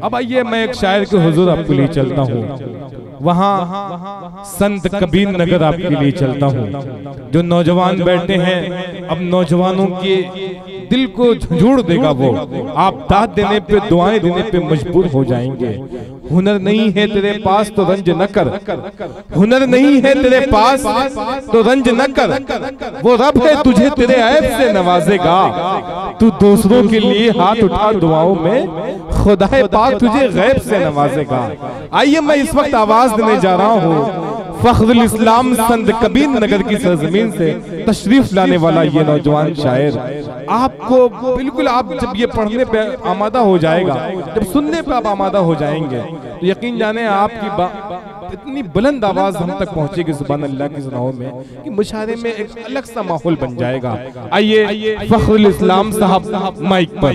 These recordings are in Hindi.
अब आइए मैं एक शायर के हुजूर आपके लिए चलता हूँ, वहाँ संत कबीर नगर आपके लिए चलता हूँ। जो नौजवान बैठे हैं, अब नौजवानों के दिल को झंझोड़ देगा वो। आप दाद देने पे, दुआएं देने पे मजबूर हो जाएंगे। हुनर नहीं है तेरे पास तो रंज न कर, हुनर नहीं है तेरे पास तो रंज न कर, वो रब है तुझे तेरे ऐब से नवाजेगा। तू दूसरों के लिए हाथ उठा दुआओं में, खुदाए पाक तुझे गैब से नवाजेगा। आइए मैं इस वक्त आवाज देने जा रहा हूँ फख्रुल इस्लाम संत कबीर नगर की सरजमीन से तशरीफ लाने वाला ये नौजवान शायर। आपको बिल्कुल, आप जब ये पढ़ने पे आमादा हो जाएगा, जब सुनने पे आप आमादा हो जाएंगे, तो यकीन जाने आपकी इतनी बुलंद आवाज हम तक पहुंचेगी सुभान अल्लाह की सनाओं में कि मुशायरे में एक अलग सा माहौल बन जाएगा। आइए फख्रुल इस्लाम साहब माइक पर।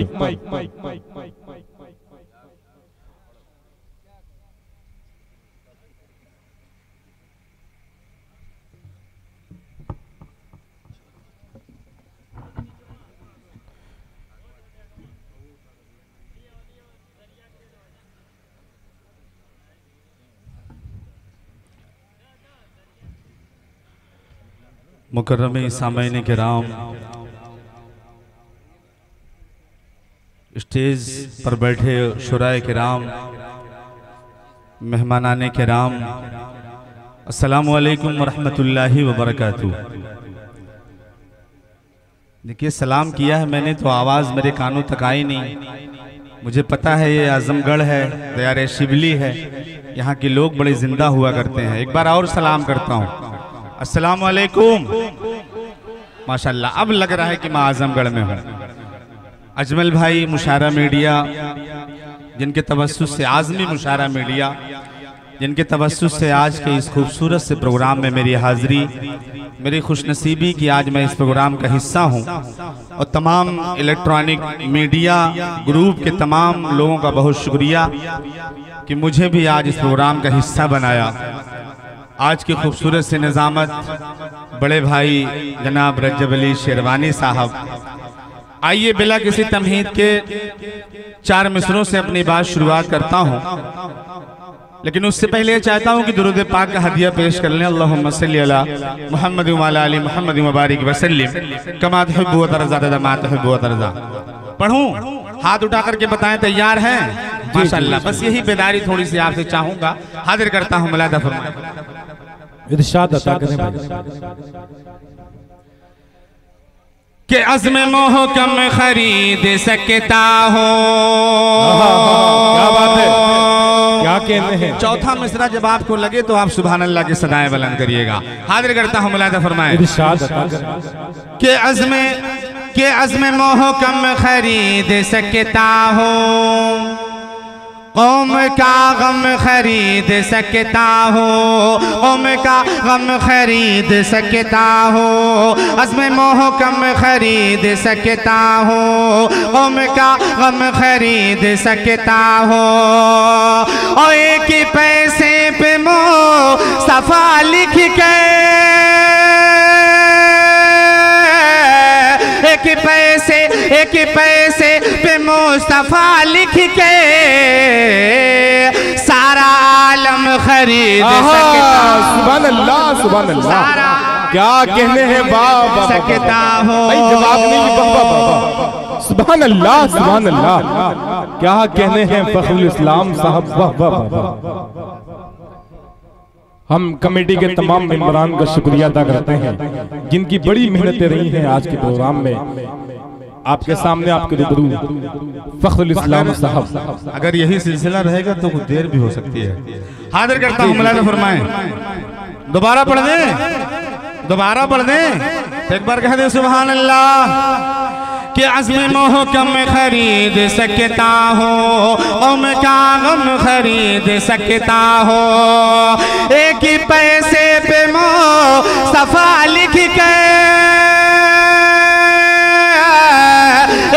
मुकर्रमे सामईन किराम, स्टेज पर बैठे शुराए किराम, मेहमानाने किराम, अस्सलामु अलैकुम वरहमतुल्लाहि वबरकातुहू। देखिए, सलाम किया है मैंने तो आवाज़ मेरे कानों तक आई नहीं। मुझे पता है ये आजमगढ़ है, दयारे शिबली है, यहाँ के लोग बड़े जिंदा हुआ करते हैं। एक बार और सलाम करता हूँ, अस्सलामु अलैकुम। माशाल्लाह, अब लग रहा है कि मैं आजमगढ़ में हूँ। अजमल भाई मुशायरा मीडिया, जिनके तवस्सुस से, आज़मी मुशायरा मीडिया, जिनके तवस्सुस से आज के इस खूबसूरत से प्रोग्राम में मेरी हाज़िरी, मेरी खुशनसीबी कि आज मैं इस प्रोग्राम का हिस्सा हूँ। और तमाम इलेक्ट्रॉनिक मीडिया ग्रुप के तमाम लोगों का बहुत शुक्रिया कि मुझे भी आज इस प्रोग्राम का हिस्सा बनाया। आज की खूबसूरत से निज़ामत बड़े भाई जनाब रज्जब अली शेरवानी साहब। आइए बिला किसी तमहीद के 4 मिसरों से अपनी बात शुरुआत करता हूँ, लेकिन उससे पहले चाहता हूँ कि दुरूद पाक का हदिया पेश कर लें। अल्लाहुम्मा सल्ली अला मुहम्मद व अला आलि मुहम्मद व बारिक वसल्लिम कमा तुहिब्बु व तर्ज़ा मा तुहिब्बु व तर्ज़ा। पढ़ूं? हाथ उठा करके बताएं, तैयार हैं? माशाअल्लाह, बस यही बेदारी थोड़ी सी आपसे चाहूंगा। हाजिर करता हूँ, मुलादा फरमाएं। इरशाद अता करें भाई। कि अज़्म मोहकम खरीद सकता हो। क्या बात है, क्या कहते हैं। चौथा मिसरा जब आपको लगे तो आप सुभान अल्लाह की सदाएं बुलंद करिएगा। हाजिर करता हूँ, मुलादा फरमाएं। इरशाद अता करें। कि अज़्म मोहकम खरीद सकता हो, कौम का गम खरीद सकता हो, कौम का गम खरीद सकता हो, अज़्म मोहकम खरीद सकता हो, कौम का गम खरीद सकता हो। और एक पैसे पे मुस्तफ़ा लिख के, एक पैसे पे मुस्तफ़ा लिख के सारा आलम खरीद सकता। सुभान अल्लाह, सुभान अल्लाह, क्या कहने हैं बाबा सकता हो। जवाब नहीं, बाबा सुभान अल्लाह, सुभान अल्लाह, क्या कहने हैं फख्रुल इस्लाम साहब। वाह वाह वाह। हम कमेटी के तमाम मेंबरान का शुक्रिया अदा करते हैं जिनकी बड़ी मेहनतें रही हैं आज के प्रोग्राम में। आपके सामने आपके रूबरू फख्रुल इस्लाम साहब। अगर यही सिलसिला रहेगा तो कुछ देर भी हो सकती है। हाजिर करता हूँ, मुलादा फरमाएं। दोबारा पढ़ दें, दोबारा पढ़ दें, एक बार कह दे सुभान अल्लाह। कि अज़्म मोहकम खरीद सकता हो, कौम का गम खरीद सकता हो। एक ही पैसे पे मुस्तफ़ा लिख के,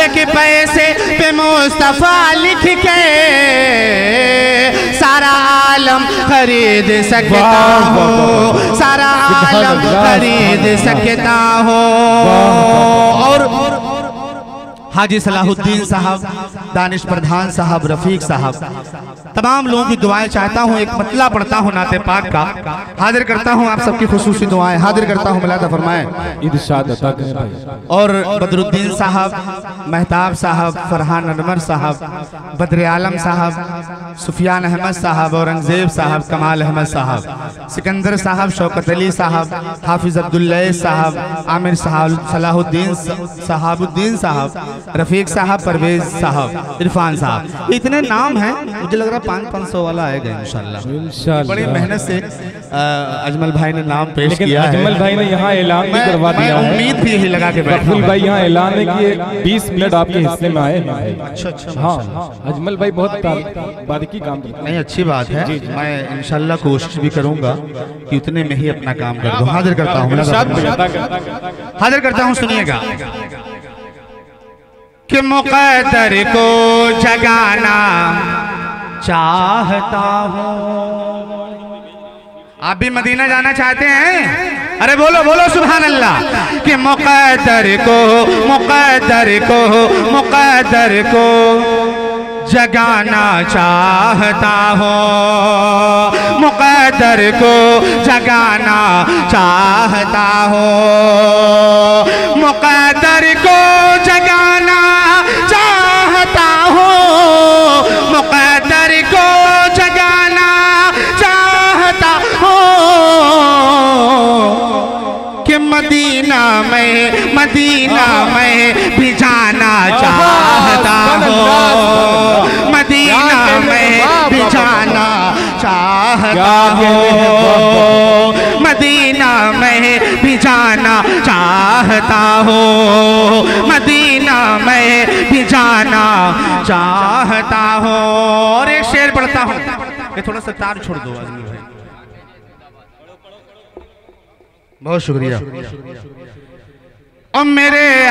एक पैसे पे मुस्तफ़ा लिख के सारा आलम खरीद सकता हो, सारा आलम खरीद सकता हो। और हाजी सलाहुद्दीन साहब, दानिश प्रधान साहब, रफीक साहब, तमाम लोगों की दुआएं चाहता हूँ। एक मतला पढ़ता हूँ नाते पाक का, हाजिर करता हूँ आप सबकी खुसूसी दुआएं हाजिर करता हूँ। मिलाद फरमाएं इरशाद अता करें भाई। और बदरुद्दीन साहब, महताब साहब, फरहान अनवर साहब, बद्र आलम साहब, सुफियान अहमद साहब, औरंगजेब साहब, कमाल अहमद साहब, सिकंदर साहब, शौकत अली साहब, हाफिज अब्दुल्ला साहब, आमिर साहब, सलाहुद्दीन साहबुद्दीन साहब, रफीक साहब, परवेज साहब, इरफान साहब। इतने नाम हैं, मुझे लग रहा है 500-500 वाला आएगा इंशाल्लाह। बड़ी मेहनत से अजमल भाई ने नाम पेश किया है। अजमल भाई ने यहाँ ऐलान भी करवा दिया है। उम्मीद भी यही लगा के रफूल भाई यहाँ ऐलान है कि 20 मिनट आपके हिस्से में आए हैं। अच्छा हाँ, अजमल भाई बहुत बारीकी काम करते हैं। नहीं, अच्छी बात है। मैं इंशाल्लाह कोशिश भी करूंगा कि उतने में ही अपना काम कर दूं। हाजिर करता हूँ, हाजिर करता हूँ, सुनिएगा कि मुक़द्दर को जगाना चाहता हूँ। आप भी मदीना जाना चाहते हैं? अरे बोलो बोलो सुभान अल्लाह। कि मुक़द्दर को जगाना चाहता हूँ, मुक़द्दर को जगाना चाहता हूँ, मुक़द्दर को जगाना चाहता हूँ, मुक़द्दर को जगाना चाहता हूँ। कि मदीना में भी जाना चाहता हूँ, मदीना में भी जाना चाहता हूँ, मदीना में भी जाना चाहता हूँ, मदीना में भी जाना चाहता हूँ। और एक शेर पढ़ता हूँ, ये थोड़ा सा तार छोड़ दो आजमी भाई, बहुत शुक्रिया। और मेरे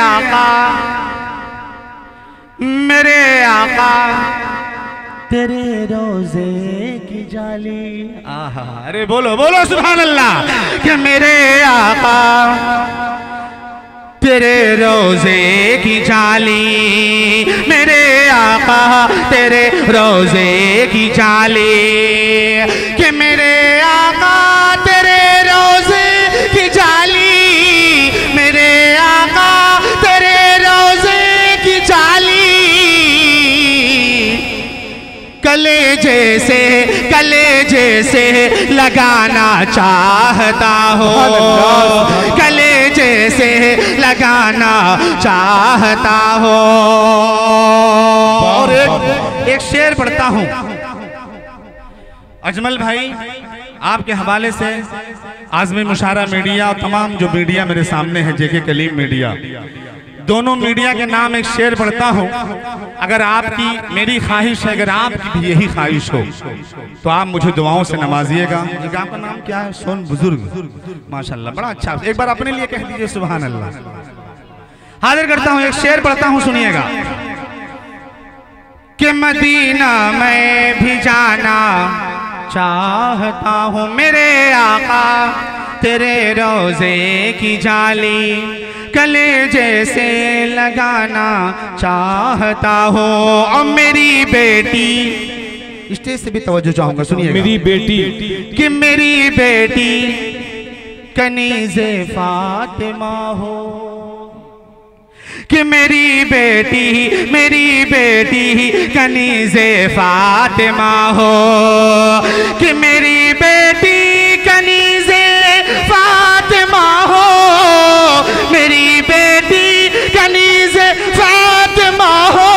आका तेरे रोजे की जाली। आहा, अरे बोलो बोलो सुभान अल्लाह। कि मेरे आका तेरे रोजे की जाली, मेरे आका तेरे रोजे की जाली। कि मेरे आका तेरे रोजे की जाली, मेरे आका तेरे रोजे की जाली। कलेजे से लगाना चाहता हूँ, कलेजे से लगाना चाहता हूँ। और एक शेर पढ़ता हूँ। अजमल भाई, आपके हवाले से आज़मी मुशारा मीडिया और तमाम जो मीडिया मेरे सामने है, जेके कलीम मीडिया, दोनों मीडिया के नाम एक शेर पढ़ता हूँ। अगर आपकी मेरी ख्वाहिश है, अगर आपकी भी यही ख्वाहिश हो तो आप मुझे दुआओं से नवाजिएगा। आपका नाम क्या है? सोन बुजुर्ग, माशाल्लाह बड़ा अच्छा। एक बार अपने लिए कह दीजिए सुभान अल्लाह। हाजिर करता हूँ, एक शेर पढ़ता हूँ, सुनिएगा। कि मदीना में भी जाना चाहता हूँ, मेरे आका तेरे रोजे की जाली, कलेजे से लगाना चाहता हूँ। और मेरी बेटी, स्टेज से भी तवज्जो चाहूंगा, सुनिए। मेरी बेटी, कि मेरी बेटी कनीज़े फातिमा हो, कि मेरी बेटी कनीज़े फातिमा हो, कि मेरी बेटी कनीज़े फातिमा हो, मेरी बेटी कनीज़े फातिमा हो।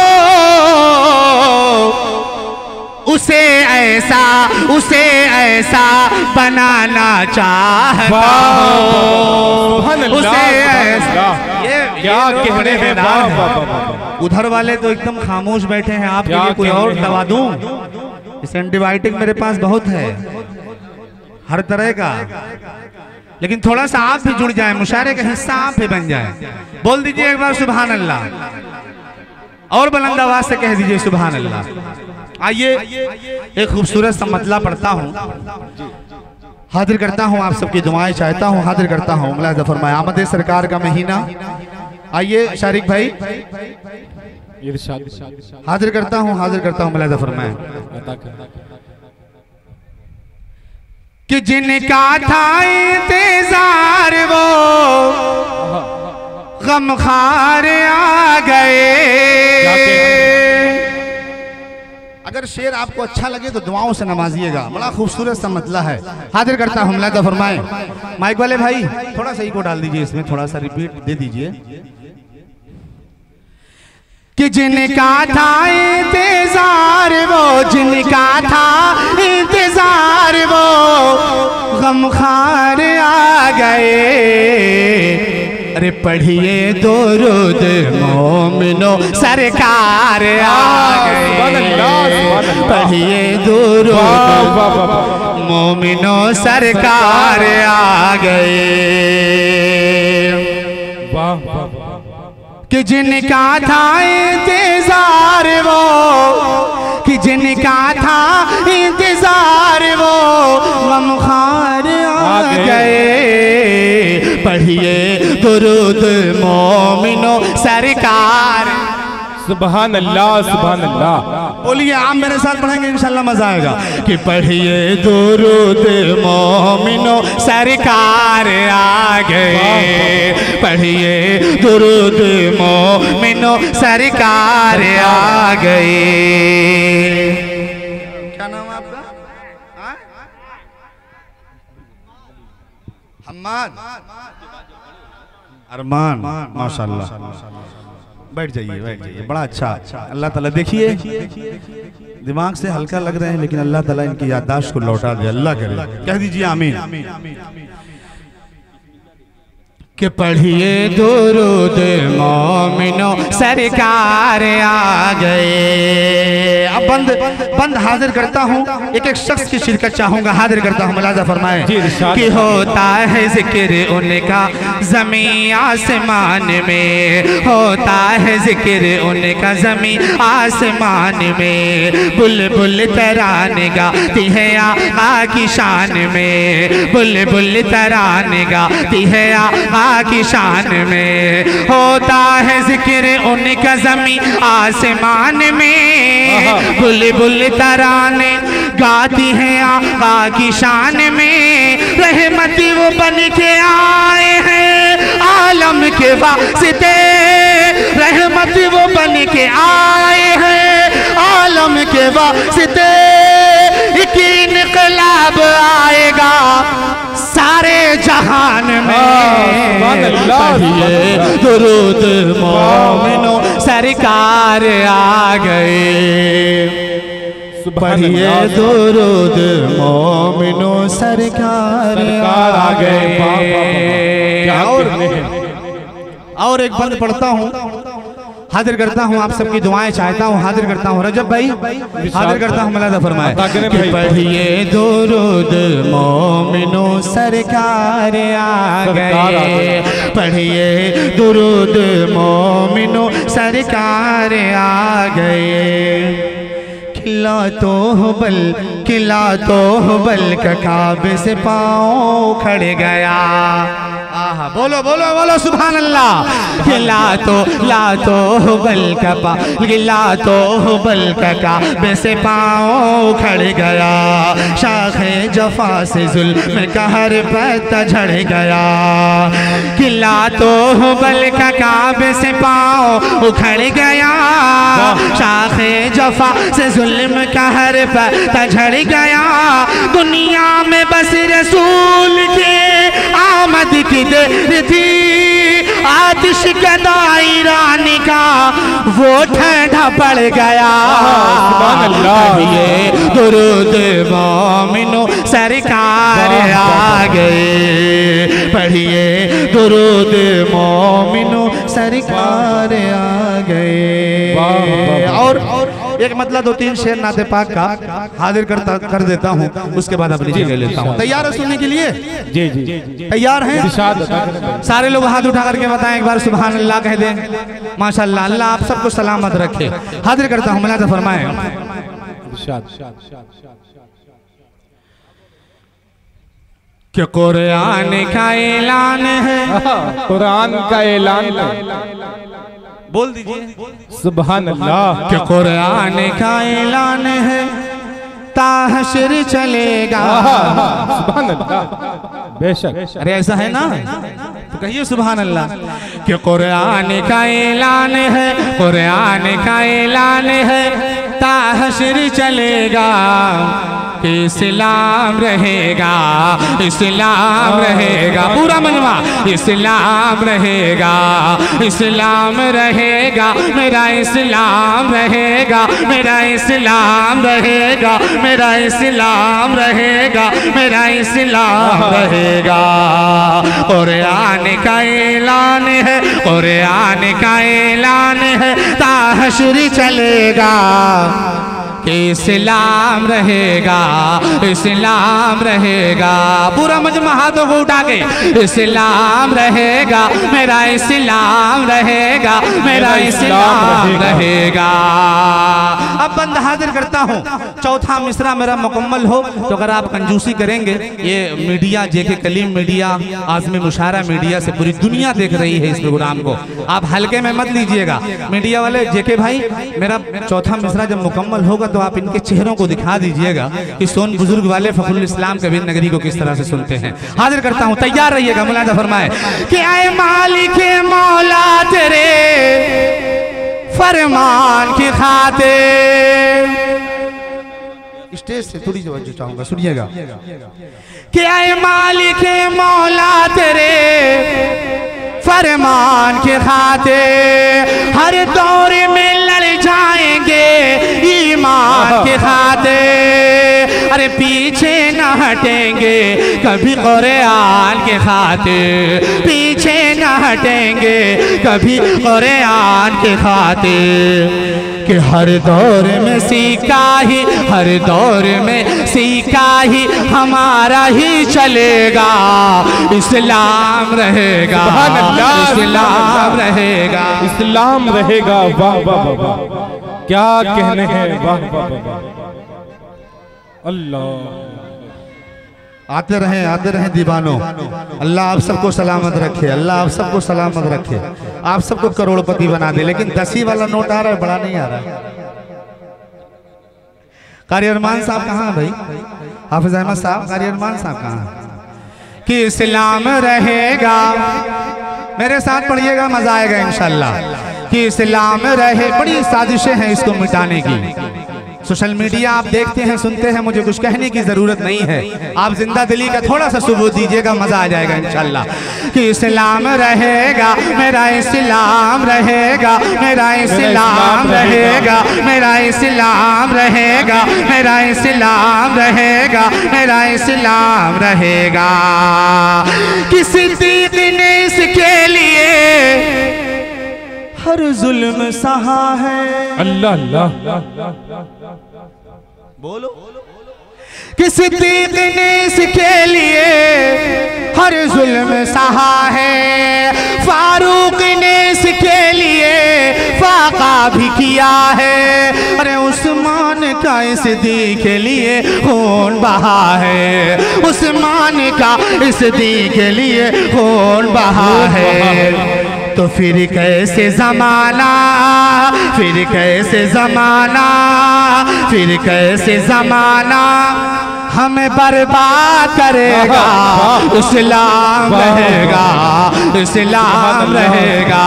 उसे ऐसा बनाना चाहता हूँ, उसे ऐसा। क्या कहने हैं। उधर वाले तो एकदम खामोश बैठे हैं, आपके लिए कोई और दवा दूं? इस एंटीबायोटिक मेरे पास बहुत है, हर तरह का, लेकिन थोड़ा सा आप भी जुड़ जाए, मुशारे का हिस्सा आप भी बन जाए। बोल दीजिए एक बार सुभान अल्लाह, और बुलंद आवाज से कह दीजिए सुभान अल्लाह। आइए एक खूबसूरत सा मतला पढ़ता हूँ, हाजिर करता हूँ, आप सबकी दुआएं चाहता हूँ, हाजिर करता हूँ। मुलाज़ा फरमाए, आमद सरकार का महीना आइए शारिक भाई, इरशाद हाजिर करता हूँ मुलाहिज़ा फरमाएं कि जिनका था इंतजार वो गमखार आ गए। अगर शेर आपको अच्छा लगे तो दुआओं से नवाजिएगा, बड़ा खूबसूरत सा मतला है। हाजिर करता हूँ मुलाहिज़ा फरमाएं। माइक वाले भाई थोड़ा सा इको डाल दीजिए, इसमें थोड़ा सा रिपीट दे दीजिए कि जिनका था इंतजार वो, जिनका था इंतजार वो गमखार आ गए। अरे पढ़िए दुरूद मोमिनो सरकार आ गए, पढ़िए दुरूद मोमिनो सरकार आ गए। कि जिनका था इंतजार वो, कि जिनका था इंतजार वो गमखार आ गए। पढ़िए दुरूद मोमिनो सरकार। सुभान अल्लाह, सुभान अल्लाह। बोलिए, आप मेरे साथ पढ़ेंगे इंशाल्लाह मजा आएगा। कि पढ़िए दुरूद मोमिनो सरकार आ गए, पढ़िए दुरूद मोमिनो सरकार आ गए। क्या नाम है आपका? हम्माद अरमान, माशाल्लाह। बैठ जाइए, बड़ा अच्छा। अल्लाह ताला देखिए दिमाग से हल्का लग रहे हैं, लेकिन अल्लाह ताला इनकी याददाश्त को लौटा दे, अल्लाह करे। कह दीजिए आमीन। कि पढ़िए दुरूद मोमिनो सरकार आ गए। अब बंद हाजिर करता हूँ, एक एक शख्स की शिरकत चाहूंगा, हाजिर करता हूँ मुलाहिज़ा फरमाएं कि होता है जिक्र उनका ज़मीं आसमान में, होता है जिक्र उनका ज़मीं आसमान में। बुलबुल तराने गाती है आका की शान में, बुलबुल तराने गाती है आका की शान में। होता है जिक्र उनका ज़मीं आसमान में, बुलबुल तराने गाती है आका की शान में। रहमती वो बन के आए हैं आलम के वास्ते, रहमती वो बन के आए हैं आलम के वास्ते। एक इनकलाब आएगा सारे जहान में, पढ़िए दुरूद मोमिनो सरकार आ गए, पढ़िए दुरूद मोमिनो सरकार आ गए। और एक बंद पढ़ता हूँ, हाजिर करता हूँ, आप सबकी दुआएं चाहता हूँ, हाजिर करता हूँ रजब भाई, हाजिर करता हूँ मुलाहिज़ा फरमाएं कि पढ़िए दुरूद मोमिनो सरकार आ गए, पढ़िए दुरूद मोमिनो सरकार आ गए। किला तो बल का काबे से पाँव खड़े गया। आहा, बोलो बोलो बोलो सुभान अल्लाह। किला तो बल का बल का काबे से पाँव खड़े गया। शाखे जफा से जुल्म का हर पत्ता झड़ गया। किला तो बल का काबे से पाँव उखड़ गया। शाखे जफा से जुल्म का हर पत्ता झड़ गया। दुनिया में बस रसूल के आमद की देर थी, आतिश गदाई रानी का वो ठंडा पड़ गया। ये दुरूद मोमिनो सरकार आ गए, पढ़िए दुरूद मोमिनो सरकार आ गए। और एक मतलब 2-3 शेर नाते पाक का हाजिर कर देता हूँ, उसके बाद अपनी जगह लेता हूँ। तैयार है सुनने के लिए? जी जी तैयार हैं? सारे लोग हाथ उठा करके बताएं एक बार सुभान अल्लाह कह दें। माशाअल्लाह, अल्लाह आप सबको सलामत रखे। हाजिर करता हूँ, मुलाहिज़ा फरमाएं कि कुरान का ऐलान है, कुरान का ऐलान है। बोल दीजिए सुभान अल्लाह। कि कुरान का ऐलान है, ताहशर चलेगा। सुभान अल्लाह, बेशक। अरे ऐसा है ना, तो कहिए सुभान अल्लाह। कि कुरान का ऐलान है, कुरान का ऐलान है, ताहशर चलेगा। कि इस्लाम रहेगा, इस्लाम रहेगा, पूरा मजमा। इस्लाम रहेगा, इस्लाम रहेगा, मेरा इस्लाम रहेगा, मेरा इस्लाम रहेगा, मेरा इस्लाम रहेगा, मेरा इस्लाम रहेगा। कुरान का ऐलान है, कुरान का ऐलान है, ताहशर चलेगा। कि इस्लाम रहेगा, इस्लाम रहेगा, पूरा मजमा हाथों को उठा के। इस्लाम रहेगा, मेरा इस्लाम रहेगा, मेरा इस्लाम रहेगा। अब बंद हाजिर करता हूँ, चौथा मिसरा मेरा मुकम्मल हो तो अगर आप कंजूसी करेंगे, ये मीडिया जेके कलीम मीडिया, आज़मी मुशारा मीडिया से पूरी दुनिया देख रही है इस प्रोग्राम को, आप हल्के में मत लीजिएगा। मीडिया वाले जेके भाई, मेरा चौथा मिसरा जब मुकम्मल होगा तो आप इनके चेहरों को दिखा दीजिएगा कि सोन बुजुर्ग वाले फखरुल इस्लाम कबीर नगरी को किस तरह से सुनते हैं। हाजिर करता हूँ, तैयार रहिएगा। मुलाजा फरमाए कि आए मालिक मौला तेरे फरमान की खातिर। स्टेज से थोड़ी तवज्जो चाहूंगा, सुनिएगा। कि आए मालिक मौला तेरे फरमान के खातिर, हर दौर में लड़ जाएंगे ईमान के खातिर। अरे पीछे न हटेंगे कभी कुरान के खातिर, पीछे न हटेंगे कभी कुरान के खातिर। कि हर दौर में सीखा ही, हर दौर में सीखा ही हमारा ही चलेगा। इस्लाम रहेगा, इस्लाम रहेगा, इस्लाम रहेगा। वाह वाह वाह, क्या कहने हैं। वाह वाह वाह, अल्लाह। आते रहें दीवानों। अल्लाह आप सबको सलामत रखे, अल्लाह आप सबको सलामत रखे, आप सबको करोड़पति बना दे। लेकिन 10 वाला नोट आ रहा है, बड़ा नहीं आ रहा है। कारी अरमान साहब कहाँ है भाई? हाफिज अहमद साहब, कारी अरमान साहब कहाँ है? कि इस्लाम रहेगा, मेरे साथ पढ़िएगा, मजा आएगा इंशाल्लाह। कि इस्लाम रहे, बड़ी साजिशें हैं इसको मिटाने की। सोशल मीडिया आप देखते हैं, सुनते हैं, मुझे कुछ कहने की जरूरत नहीं है। आप जिंदा दिली का थोड़ा सा सबूत दीजिएगा, मजा आ जाएगा इंशाल्लाह। कि इस्लाम रहेगा, मेरा इस्लाम रहेगा, मेरा इस्लाम रहेगा, मेरा इस्लाम रहेगा, मेरा इस्लाम रहेगा, मेरा इस्लाम रहेगा। किसी सिद्दीक़ ने इसके लिए हर जुल्म सहा है। अल्लाह अल्लाह, बोलो। कि सिद्दीक़ ने इसके लिए हर जुल्म सहा है, फारूक ने इसके लिए फाका भी किया है। अरे उस्मान का इस दी के लिए खून बहा है, उस्मान का इस दी के लिए खून बहा है। तो फिर कैसे ज़माना, फिर कैसे ज़माना, फिर कैसे ज़माना हमें बर्बाद करेगा। इस्लाम रहेगा, इस्लाम रहेगा,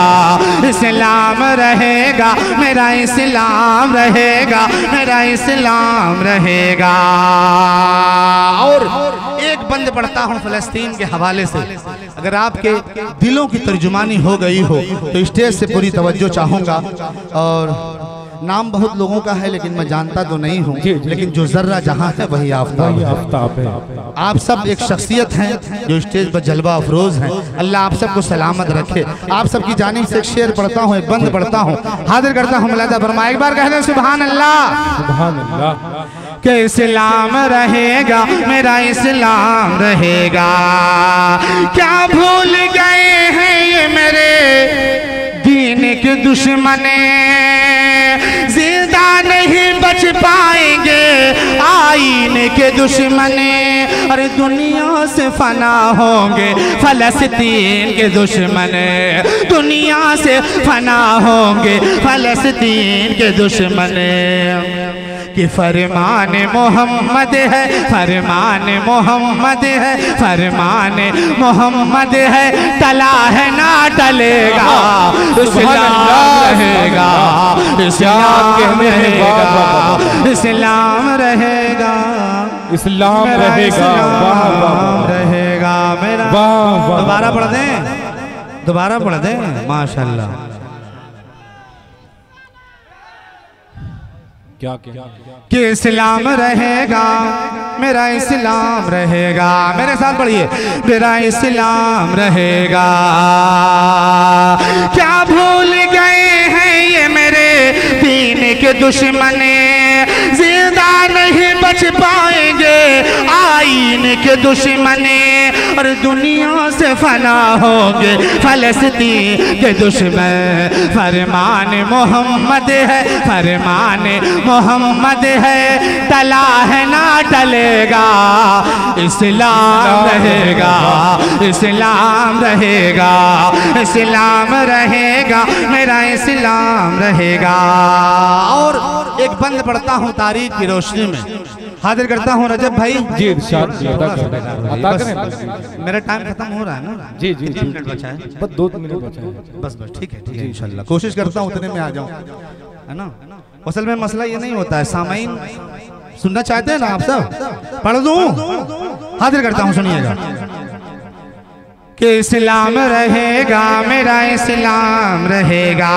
इस्लाम रहेगा, मेरा इस्लाम रहेगा, मेरा इस्लाम रहेगा। और एक बंद पढ़ता हूँ फ़लस्तीन के हवाले से। अगर आपके दिलों की तर्जुमानी हो गई हो तो स्टेज से पूरी तवज्जो चाहूँगा। और नाम बहुत लोगों का है लेकिन मैं जानता तो नहीं हूँ, लेकिन जो जर्रा जहाँ है वही आफताब है। आप सब एक शख्सियत हैं जो स्टेज पर जलवा अफरोज हैं। अल्लाह आप सबको सलामत रखे। आप सबकी जानिब से एक शेर पढ़ता हूँ, एक बंद पढ़ता हूँ, हाजिर करता हूँ। मुलाजा फरमाए, एक बार कह दें सुभान अल्लाह, सुभान अल्लाह। कि इस्लाम रहेगा, मेरा इस्लाम रहेगा। क्या भूल गए हैं ये मेरे दीन के दुश्मने, जिंदा नहीं बच पाएंगे आईन के दुश्मने। अरे दुनिया से फना होंगे फलस्तीन के दुश्मन, दुनिया से फना होंगे फलस्तीन के दुश्मन। कि फरमान मोहम्मद है, फरमान मोहम्मद है, फरमान मोहम्मद है, टला है ना टलेगा, इस्लाम रहेगा, इस्लाम रहेगा, इस्लाम रहेगा, इस्लाम रहेगा, रहेगा मेरा। दोबारा पढ़ दें, दोबारा पढ़ दें, माशाल्लाह। क्या क्या कि इस्लाम रहेगा, मेरा इस्लाम रहेगा, मेरे साथ पढ़िए, मेरा इस्लाम रहेगा। क्या भूल गए हैं ये मेरे दीन के दुश्मन, जिंदा नहीं बच पाएंगे आईन के दुश्मन, और दुनिया से फना होंगे फलस्तीन के दुश्मन। फरमान मोहम्मद है, फरमान मोहम्मद है, टला है ना टलेगा, इस्लाम रहेगा, इस्लाम रहेगा, इस्लाम रहेगा, मेरा इस्लाम रहेगा। और एक बंद पढ़ता हूँ तारीख की रोशनी में, हाजिर करता हूँ रजब भाई जी, इरशाद अता करें। मेरा टाइम खत्म हो रहा है ना जी जी, 3 मिनट बचा है, बस 2 मिनट बचा है, बस बस ठीक है, ठीक है, इंशाल्लाह कोशिश करता हूँ उतने में आ जाऊँ, है ना। असल में मसला ये नहीं होता है, सामाइन सुनना चाहते हैं ना आप सब, पढ़ दूँ, हाजिर करता हूँ, सुनिएगा। कि इस्लाम रहेगा, मेरा इस्लाम रहेगा।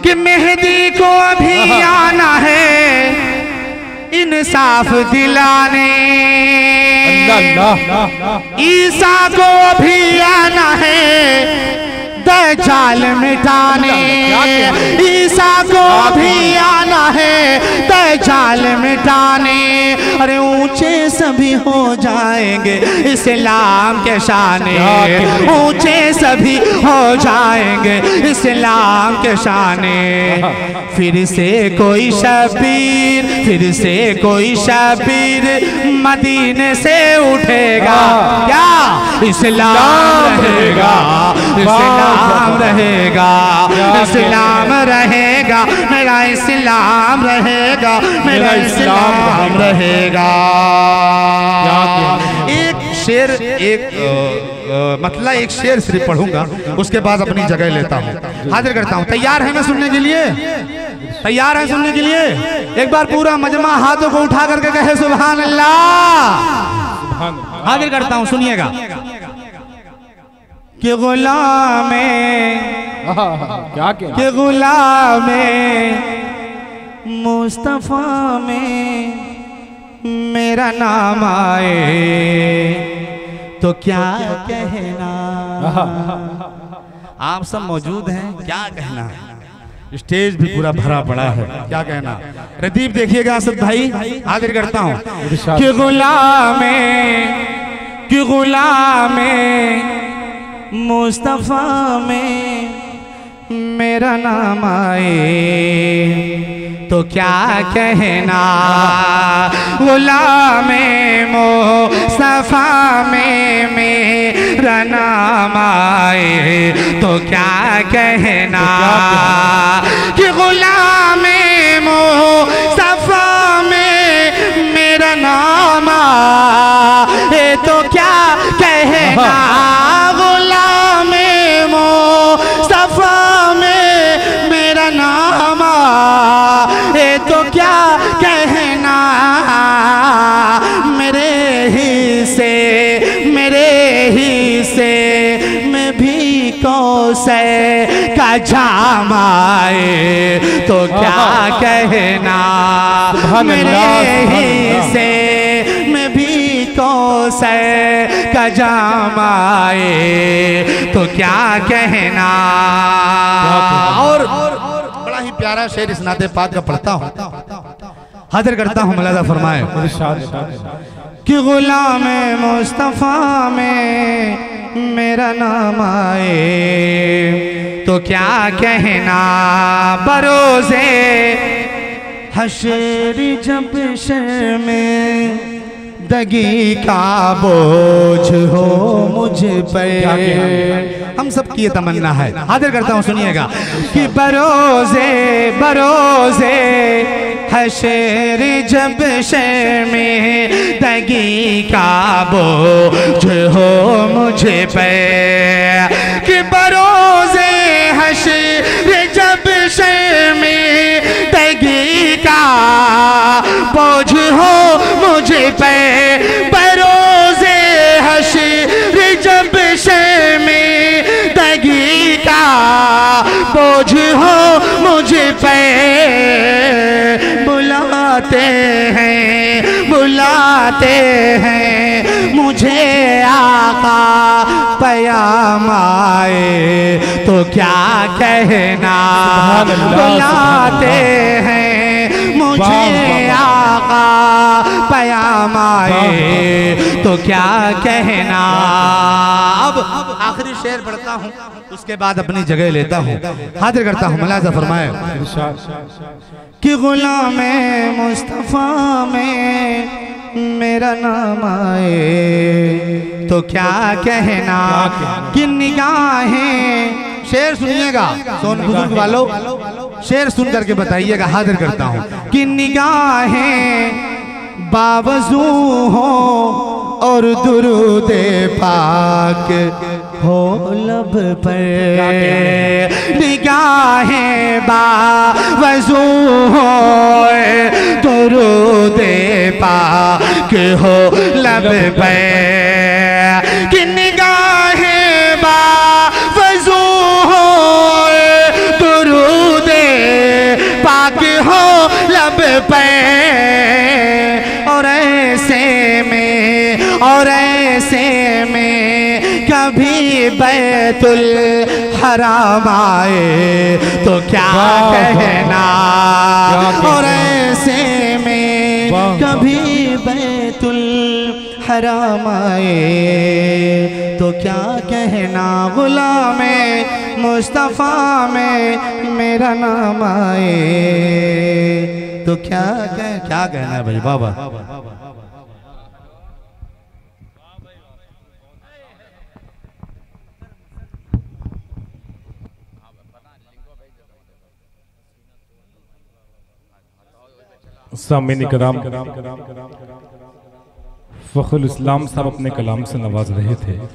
कि मेहदी को अभी आना है इंसाफ दिलाने, ईसा को अभी आना है दज्जाल मिटाने, ईसा को भी आना है दज्जाल मिटाने। अरे ऊंचे सभी हो जाएंगे इस्लाम के शाने, ऊंचे सभी हो जाएंगे इस्लाम के शाने। फिर से कोई शबीर, फिर से कोई शबीर मदीने से उठेगा, क्या इस्लाम रहेगा, इस्लाम रहेगा, इस्लाम रहेगा, मेरा इस्लाम रहेगा, मेरा इस्लाम रहेगा। एक शेर, एक मतलब एक शेर सिर्फ पढ़ूंगा, उसके बाद अपनी जगह लेता हूँ, हाजिर करता हूँ। तैयार है ना सुनने के लिए, तैयार है सुनने के लिए? एक बार पूरा मजमा हाथों को उठा करके कहे सुभान अल्लाह। हाजिर करता हूँ, सुनिएगा। कि गुलाम क्या कि गुलाम मुस्तफा में मेरा नाम आए तो क्या कहना। आप सब मौजूद हैं, क्या कहना, स्टेज भी पूरा भरा पड़ा है, क्या कहना। रदीप देखिएगा असद भाई, हाजिर करता हूँ। कि गुलाम कि गुलाम मुस्तफा में मेरा नाम आए तो क्या कहना। गुलाम मुस्तफा में मेरा नाम आए तो क्या कहना। कि गुलाम मुस्तफा में मेरा नाम आए तो क्या कहना। गुलाम मुस्तफा में मेरा नाम आए तो क्या कहना। मेरे ही से मैं भी कौसर का जाम आए तो क्या कहना। मेरे ही से मैं भी कौसर का जाम आए तो क्या कहना। और बड़ा ही प्यारा शेर इस नाते पाक का पढ़ता हूँ, हाजिर करता हूँ, मुलाजा फरमाए। कि गुलाम मुस्तफा में मेरा नाम आए तो क्या कहना। बरोज़े हशर जब शर्में दगी का बोझ हो मुझ पर। हम सब की ये तमन्ना है, हाजिर करता हूँ सुनिएगा कि बरोज़े बरोज़े हशर जब शर्में दगी का बोझ हो मुझ पे, कि बरोज़े हशर जब शर्में दगी का बोझ हो मुझ पे, बरोज़े हशर जब शर्में दगी का बोझ हो मुझ पे। बुलाते हैं मुझे आका पयाम आए तो क्या कहना, बुलाते हैं मुझे आका पयाम आए तो क्या कहना। अब आखिरी शेर पढ़ता हूँ, उसके बाद अपनी जगह लेता हूँ, हाजिर करता हूँ। मुलाज़ा फरमाए कि गुलाम मुस्तफ़ा में मेरा नाम आए तो क्या कहना, कि निगाहें, शेर सुनिएगा सोन बुजुर्ग वालों, शेर सुन करके बताइएगा, हाजिर करता हूँ, कि निगाहें बावजू हो और दुरूदे पाक हो लब पर, निगाहें बावजू हो दुरूदे पाक हो लब पर, कि निगाहें बावजू हो दुरूदे पाक हो लब पर। और ऐसे में कभी बैतुल हराम आए तो क्या कहना, और ऐसे में कभी बैतुल हराम आए तो क्या कहना। गुलाम मुस्तफ़ा में मेरा नाम आए तो क्या कहना है भाई बाबा। सामीन कराम, फ़खरुल इस्लाम साहब अपने कलाम से नवाज रहे थे।